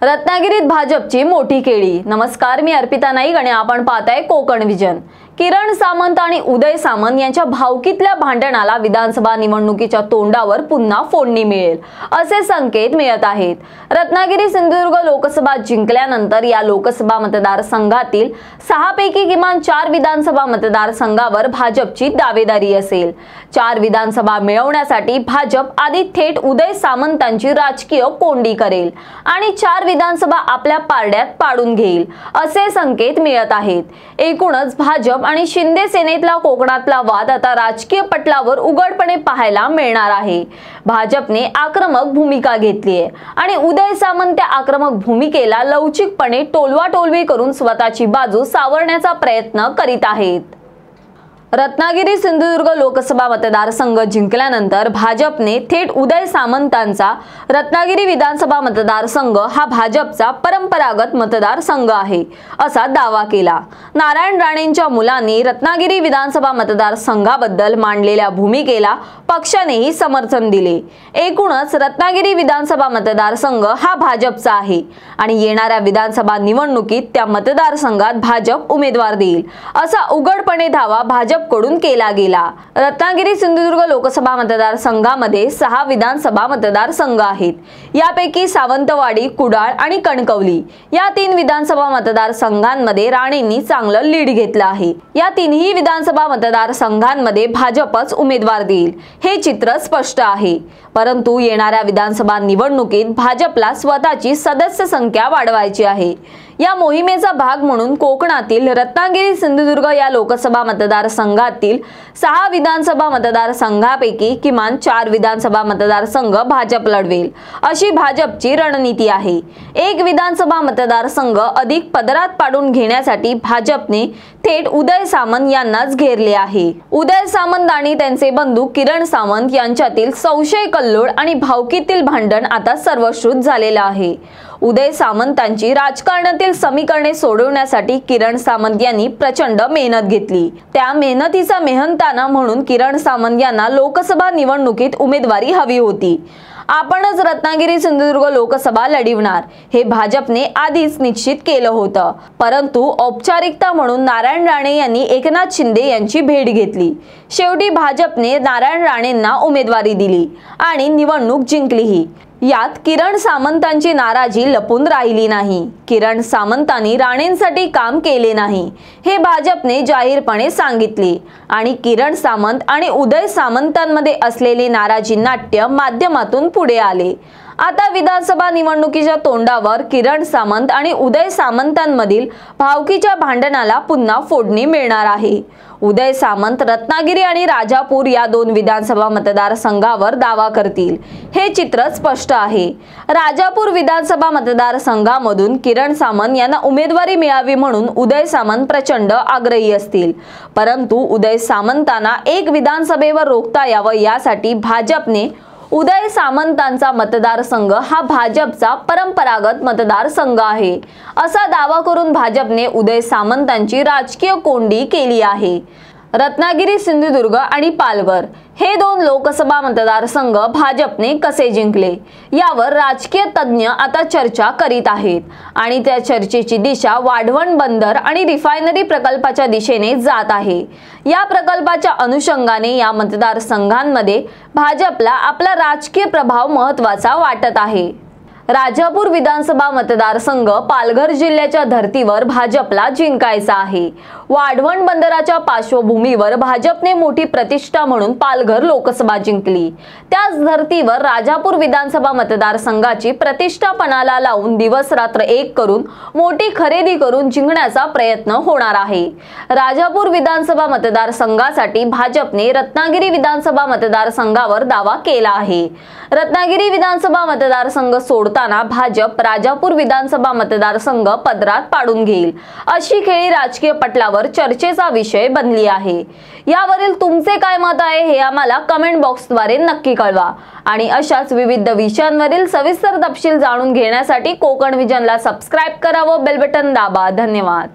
रत्नागिरीत भाजपची मोठी केळी। नमस्कार, मी अर्पिता नाईक आणि आपण पाहताय कोकण विजन। किरण सामंत आणि उदय सामंत यांच्या भावकीतल्या भांडणाला विधानसभा निवडणुकीच्या तोंडावर पुन्हा फोडणी मिळेल असे संकेत मिळत आहेत। रत्नागिरी सिंधुदुर्ग लोकसभा जिंकल्यानंतर या लोकसभा मतदारसंघातील 6 पैकी किमान 4 विधानसभा मतदारसंघावर भाजपची दावेदारी असेल। 4 विधानसभा मिळवण्यासाठी भाजप आधी थेट उदय सामंतांची राजकीय कोंडी करेल आणि 4 विधानसभा आपल्या पारड्यात पाडून घेईल असे संकेत मिळत आहेत। एकूणच भाजप आणि शिंदे सेनेतला कोकणातला वाद आता राजकीय पटलावर उघडपणे पाहायला मिळणार आहे। भाजपने आक्रमक भूमिका घेतली आहे आणि उदय सामंत त्या आक्रमक भूमिकेला लवचिकपणे टोलवाटोलवी करून स्वतःची बाजू सावरण्याचा प्रयत्न करीत आहेत। रत्नागिरी सिंधुदुर्ग लोकसभा मतदारसंघ जिंकल्यानंतर भाजपने थेट उदय सामंतांचा रत्नागिरी विधानसभा मतदारसंघ हा भाजपचा परंपरागत मतदारसंघ आहे असा दावा केला। नारायण राणेंच्या मुलांनी रत्नागिरी विधानसभा मतदारसंघाबद्दल मांडलेल्या भूमिकेला पक्षानेही समर्थन दिले। एकूणच रत्नागिरी विधानसभा मतदारसंघ हा भाजपचा आहे आणि येणाऱ्या विधानसभा निवडणुकीत त्या मतदारसंघात भाजप उमेदवार देईल असा उघडपणे दावा भाजपकडून केला गेला। रत्नागिरी सिंधुदुर्ग लोकसभा मतदारसंघामध्ये 6 विधानसभा मतदारसंघ आहेत। यापैकी सावंतवाडी, कुडाळ आणि कणकवली या 3 विधानसभा मतदारसंघांमध्ये राणेंनी चांगलं लीड घेतलं आहे। या 3ही विधानसभा मतदारसंघांमध्ये भाजपच उमेदवार देईल हे चित्र स्पष्ट आहे। परंतु येणाऱ्या विधानसभा निवडणुकीत भाजपला स्वतःची सदस्य संख्या वाढवायची आहे। या मोहिमेचा भाग म्हणून कोकणातील रत्नागिरी सिंधुदुर्ग या लोकसभा मतदारसंघातील 6 विधानसभा मतदारसंघापैकी किमान 4 विधानसभा मतदारसंघ भाजप लढवेल अशी भाजपची रणनीती आहे। एक विधानसभा मतदारसंघ अधिक पदरात पाडून घेण्यासाठी भाजपने थेट उदय सामंत यांनाच घेरले आहे। उदय सामंत आणि त्यांचे बंधू किरण सामंत यांच्यातील संशय कल्लोळ आणि भावकीतील भांडण आता सर्वश्रुत झालेलं आहे। उदय सामंतांची राजकारणातील समीकरणे सोडवण्यासाठी किरण सामंत यांनी प्रचंड मेहनत घेतली। त्या मेहनतीचा मेहनताना म्हणून किरण सामंत यांना लोकसभा निवडणुकीत उमेदवारी हवी होती। आपणच रत्नागिरी सिंधुदुर्ग लोकसभा लढवणार हे भाजपने आधीच निश्चित केलं होतं, परंतु औपचारिकता म्हणून नारायण राणे यांनी एकनाथ शिंदे यांची भेट घेतली। शेवटी भाजपने नारायण राणेंना उमेदवारी दिली आणि निवडणूक जिंकलीही। यात किरण सामंतांची नाराजी लपून राहिली नाही। किरण सामंतांनी राणेंसाठी काम केले नाही हे भाजपने जाहीरपणे सांगितले आणि किरण सामंत आणि उदय सामंतांमध्ये असलेले नाराजी नाट्य माध्यमातून पुढे आले। आता विधानसभा निवडणुकीच्या तोंडावर किरण सामंत आणि उदय सामंतांमधील भावकीच्या भांडणाला पुन्हा फोडणी मिळणार आहे। उदय सामंत रत्नागिरी आणि राजापूर या 2 विधानसभा मतदारसंघावर दावा करतील हे चित्र स्पष्ट आहे। राजापूर विधानसभा मतदारसंघामधून किरण सामंत यांना उमेदवारी मिळावी म्हणून उदय सामंत प्रचंड आग्रही असतील, परंतु उदय सामंतांना एक विधानसभेवर रोखता यावं यासाठी भाजपने उदय सामंतांचा मतदारसंघ हा भाजपचा परंपरागत मतदारसंघ आहे असा दावा करून भाजपने उदय सामंतांची राजकीय कोंडी केली आहे। रत्नागिरी, सिंधुदुर्ग आणि पालघर हे 2 लोकसभा मतदारसंघ भाजपने कसे जिंकले यावर राजकीय तज्ञ आता चर्चा करीत आहेत आणि त्या चर्चेची दिशा वाढवण बंदर आणि रिफायनरी प्रकल्पाच्या दिशेने जात आहे। या प्रकल्पाच्या अनुषंगाने या मतदारसंघांमध्ये भाजपला आपला राजकीय प्रभाव महत्त्वाचा वाटत आहे। राजापूर विधानसभा मतदारसंघ पालघर जिल्ह्याच्या धर्तीवर भाजपला जिंकायचा आहे। वाढवण बंदराच्या पार्श्वभूमीवर भाजपने मोठी प्रतिष्ठा म्हणून पालघर लोकसभा जिंकली। त्याच धर्तीवर राजापूर विधानसभा मतदारसंघाची प्रतिष्ठा पणाला लावून दिवस रात्र एक करून मोठी खरेदी करून जिंकण्याचा प्रयत्न होणार आहे। राजापूर विधानसभा मतदारसंघासाठी भाजपने रत्नागिरी विधानसभा मतदारसंघावर दावा केला आहे। रत्नागिरी विधानसभा मतदारसंघ सोडताना भाजप राजापूर विधानसभा मतदारसंघ पदरात पाडून घेईल अशी खेळी राजकीय पटलावर चर्चेचा विषय बनली आहे। यावरील तुमचे काय मत आहे हे आम्हाला कमेंट बॉक्सद्वारे नक्की कळवा आणि अशाच विविध विषयांवरील सविस्तर तपशील जाणून घेण्यासाठी कोकण विजनला सबस्क्राइब करा व बेल बटन दाबा। धन्यवाद।